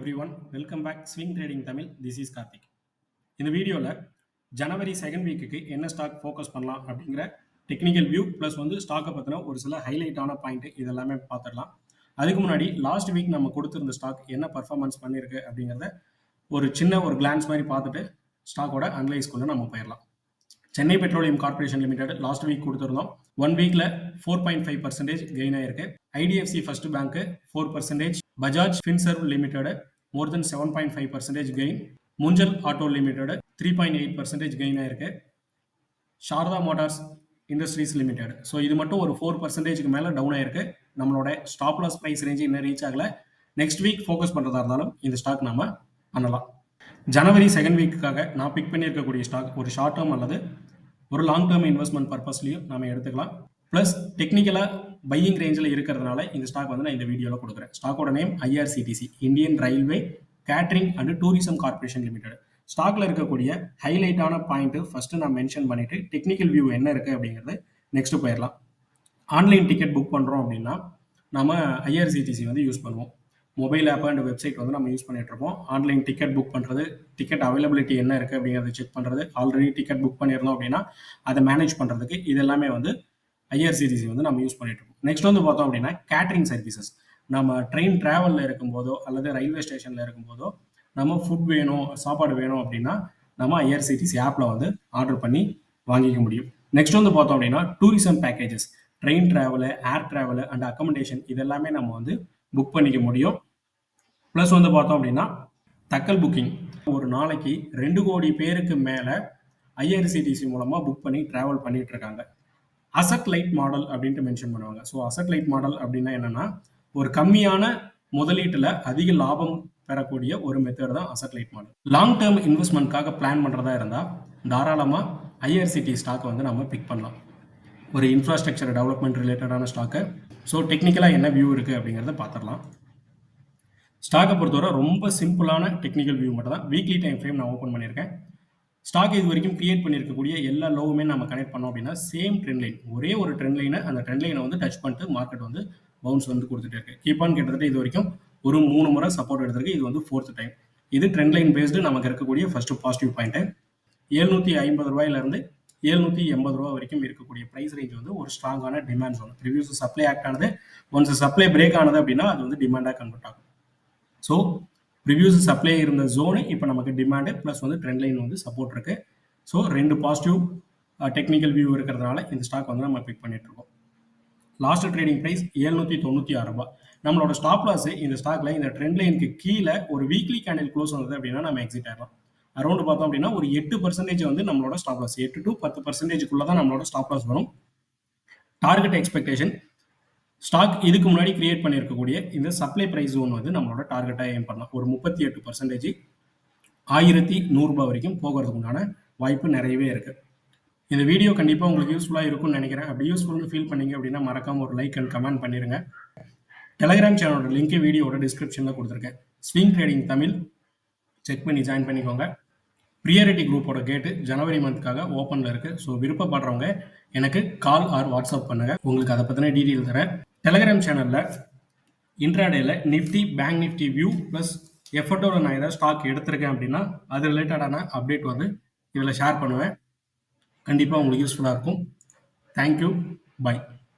everyone, welcome back Swing Trading Tamil. This is Karthik. இந்த வீடியோல ஜனவரி second வீக்குக்கு என்ன ஸ்டாக் ஃபோக்கஸ் பண்ணலாம் அப்படிங்கிற டெக்னிக்கல் வியூ ப்ளஸ் வந்து ஸ்டாக்கை பற்றின ஒரு சில ஹைலைட்டான பாயிண்ட் இதெல்லாமே பார்த்துடலாம். அதுக்கு முன்னாடி லாஸ்ட் வீக் நம்ம கொடுத்துருந்த ஸ்டாக் என்ன பர்ஃபார்மன்ஸ் பண்ணியிருக்கு அப்படிங்கிறத ஒரு சின்ன ஒரு கிளான்ஸ் மாதிரி பார்த்துட்டு ஸ்டாக்கோட அனலைஸ்க்குள்ள நம்ம போயிடலாம். Chennai petroleum corporation limited last week கொடுத்துருந்தோம். 1 வீக்ல 4.5% கெயின் ஆயிருக்கு. IDFC first bank 4%, Bajaj Finserv limited more than 7.5% gain, Munjal auto limited 3.8% gain ஆயிருக்கு. Sharda motors industries limited so இது மட்டும் ஒரு 4%க்கு மேலே டவுன் ஆயிருக்கு. நம்மளோட ஸ்டாப் லாஸ் ப்ரைஸ் ரேஞ்சு இன்னும் ரீச் ஆகல. நெக்ஸ்ட் வீக் ஃபோக்கஸ் பண்ணுறதா இருந்தாலும் இந்த ஸ்டாக் நம்ம பண்ணலாம். ஜனவரி செகண்ட் வீக்குக்காக நான் பிக் பண்ணியிருக்கக்கூடிய ஸ்டாக் ஒரு ஷார்ட் டேர்ம் அல்லது ஒரு லாங் டேர்ம் இன்வெஸ்ட்மெண்ட் பர்பஸ்லையும் நம்ம எடுத்துக்கலாம். ப்ளஸ் டெக்னிக்கலாக பையிங் ரேஞ்சில் இருக்கிறதுனால இந்த ஸ்டாக் வந்து நான் இந்த வீடியோவில் கொடுக்குறேன். ஸ்டாக்கோட name IRCTC, Indian railway catering and tourism corporation limited. ஸ்டாக்ல இருக்கக்கூடிய ஹைலைட்டான பாயிண்ட் ஃபர்ஸ்ட் நான் மென்ஷன் பண்ணிட்டு டெக்னிக்கல் வியூ என்ன இருக்கு அப்படிங்கிறது நெக்ஸ்ட் போயிடலாம். ஆன்லைன் டிக்கெட் புக் பண்ணுறோம் அப்படின்னா நம்ம ஐஆர்சிடிசி வந்து யூஸ் பண்ணுவோம். மொபைல் ஆப் அண்ட் வெப்சைட் வந்து நம்ம யூஸ் பண்ணிட்டு இருப்போம். ஆன்லைன் டிக்கெட் புக் பண்ணுறது, டிக்கெட் அவைலபிலிட்டி என்ன இருக்குது அப்படிங்கிறத செக் பண்ணுறது, ஆல்ரெடி டிக்கெட் புக் பண்ணியிருந்தோம் அப்படின்னா அதை மேனேஜ் பண்ணுறதுக்கு இது எல்லாமே வந்து ஐஆர்சிடிசி வந்து நம்ம யூஸ் பண்ணிட்டு இருக்கோம். நெக்ஸ்ட் வந்து பார்த்தோம் அப்படின்னா கேட்டரிங் சர்வீசஸ். நம்ம ட்ரெயின் டிராவலில் இருக்கும்போதோ அல்லது ரயில்வே ஸ்டேஷனில் இருக்கும்போதோ நம்ம ஃபுட் வேணும், சாப்பாடு வேணும் அப்படின்னா நம்ம ஐஆர்சிடிசி ஆப்பில் வந்து ஆர்டர் பண்ணி வாங்கிக்க முடியும். நெக்ஸ்ட் வந்து பார்த்தோம் அப்படின்னா tourism packages, train travel, air travel and accommodation இதெல்லாமே நம்ம வந்து புக் பண்ணிக்க முடியும். ப்ளஸ் வந்து பார்த்தோம் அப்படின்னா தக்கல் புக்கிங், ஒரு நாளைக்கு 2 கோடி பேருக்கு மேலே ஐஆர்சிடிசி மூலமாக புக் பண்ணி ட்ராவல் பண்ணிட்டு இருக்காங்க. அசட் லைட் மாடல் அப்படின்ட்டு மென்ஷன் பண்ணுவாங்க. ஸோ அசட் லைட் மாடல் அப்படின்னா என்னன்னா ஒரு கம்மியான முதலீட்டில் அதிக லாபம் பெறக்கூடிய ஒரு மெத்தட் தான் asset light model. Long term இன்வெஸ்ட்மெண்ட்காக பிளான் பண்ணுறதா இருந்தால் தாராளமாக ஐஆர்சிடி ஸ்டாக்கை வந்து நம்ம பிக் பண்ணலாம். ஒரு இன்ஃப்ராஸ்ட்ரக்சர் டெவலப்மெண்ட் ரிலேட்டடான ஸ்டாக்கு. ஸோ டெக்னிக்கலாக என்ன வியூ இருக்குது அப்படிங்கிறத பார்த்துடலாம். ஸ்டாக்கை பொறுத்தவரை ரொம்ப சிம்பிளான டெக்னிக்கல் வியூ மட்டும் தான். வீக்லி டைம் ஃப்ரேம் நான் ஓப்பன் பண்ணியிருக்கேன். ஸ்டாக் இது வரைக்கும் கிரியேட் பண்ணியிருக்கக்கூடிய எல்லா லோவுமே நம்ம கனெக்ட் பண்ணோம் அப்படின்னா சேம் ட்ரெண்ட் லைன், ஒரே ஒரு ட்ரெண்ட் லைனை, அந்த ட்ரெண்ட் லைனை வந்து டச் பண்ணிட்டு மார்க்கெட் வந்து பவுன்ஸ் வந்து கொடுத்துட்டு இருக்கு. கீப்பான் கிட்டத்தட்ட இது வரைக்கும் ஒரு 3 முறை சப்போர்ட் எடுத்திருக்கு. இது வந்து 4th டைம். இது ட்ரெண்ட் லைன் பேஸ்டு நமக்கு இருக்கக்கூடிய ஃபர்ஸ்ட் பாசிட்டிவ் பாயிண்ட். 750 ரூபாயிலிருந்து 780 ரூபா வரைக்கும் இருக்கக்கூடிய பிரைஸ் ரேஞ்ச் வந்து ஒரு ஸ்ட்ராங்கான demand zone. Previous supply act ஆனது, ஒன்ஸ் சப்ளை பிரேக் ஆனது அப்படின்னா அது வந்து டிமாண்டாக கன்வெர்ட் ஆகும். ஸோ ப்ரிவியூஸ் சப்ளை இருந்த ஜோனு இப்போ நமக்கு டிமாண்டு ப்ளஸ் வந்து ட்ரெண்ட் லைன் வந்து சப்போர்ட் இருக்கு. ஸோ 2 பாசிட்டிவ் டெக்னிக்கல் வியூ இருக்கிறதுனால இந்த ஸ்டாக் வந்து நம்ம பிக் பண்ணிட்டு இருக்கோம். லாஸ்ட் ட்ரேடிங் பிரைஸ் 796 ரூபாய். நம்மளோட ஸ்டாப் லாஸ் இந்த ஸ்டாக்ல இந்த ட்ரெண்ட் லைனுக்கு கீழே ஒரு வீக்லி கேண்டில் க்ளோஸ் வந்தது அப்படின்னா நம்ம எக்ஸிட் ஆகலாம். அரௌண்ட் பார்த்தோம் அப்படின்னா ஒரு 8% வந்து நம்மளோட ஸ்டாப் லாஸ், 8 to 10% தான் நம்மளோட ஸ்டாப் லாஸ் வரும். டார்கெட் எக்ஸ்பெக்டேஷன் ஸ்டாக் இதுக்கு முன்னாடி கிரியேட் பண்ணியிருக்கக்கூடிய இந்த சப்ளை பிரைஸ் ஜோன் வந்து நம்மளோட டார்கெட்டாக ஏம் பண்ணலாம். ஒரு 38% 1100 ரூபாய் வரைக்கும் போகிறதுக்கு உண்டான வாய்ப்பு நிறையவே இருக்கு. இந்த வீடியோ கண்டிப்பாக உங்களுக்கு யூஸ்ஃபுல்லாக இருக்கும்னு நினைக்கிறேன். அப்படி யூஸ்ஃபுல்னு ஃபீல் பண்ணீங்க அப்படின்னா மறக்காம ஒரு லைக் அண்ட் கமெண்ட் பண்ணிருங்க. டெலிகிராம் சேனலோட லிங்க் வீடியோட டிஸ்கிரிப்ஷனில் கொடுத்துருக்கேன். ஸ்விங் ட்ரேடிங் தமிழ் செக் பண்ணி ஜாயின் பண்ணிக்கோங்க. ப்ரியாரிட்டி குரூப்போட கேட்டு ஜனவரி மந்த்காக ஓப்பனில் இருக்கு. ஸோ விருப்பப்படுறவங்க எனக்கு கால் ஆர் வாட்ஸ்அப் பண்ணுங்க, உங்களுக்கு அதை பற்றின டீட்டெயில் தரேன். டெலிகிராம் சேனலில் இன்ட்ராடேல Nifty, bank Nifty view plus எஃபர்ட்டோட நான் ஏதாவது ஸ்டாக் எடுத்திருக்கேன் அப்படின்னா அது ரிலேட்டடான அப்டேட் வந்து இதில் ஷேர் பண்ணுவேன். கண்டிப்பாக உங்களுக்கு யூஸ்ஃபுல்லாக இருக்கும். Thank you, by.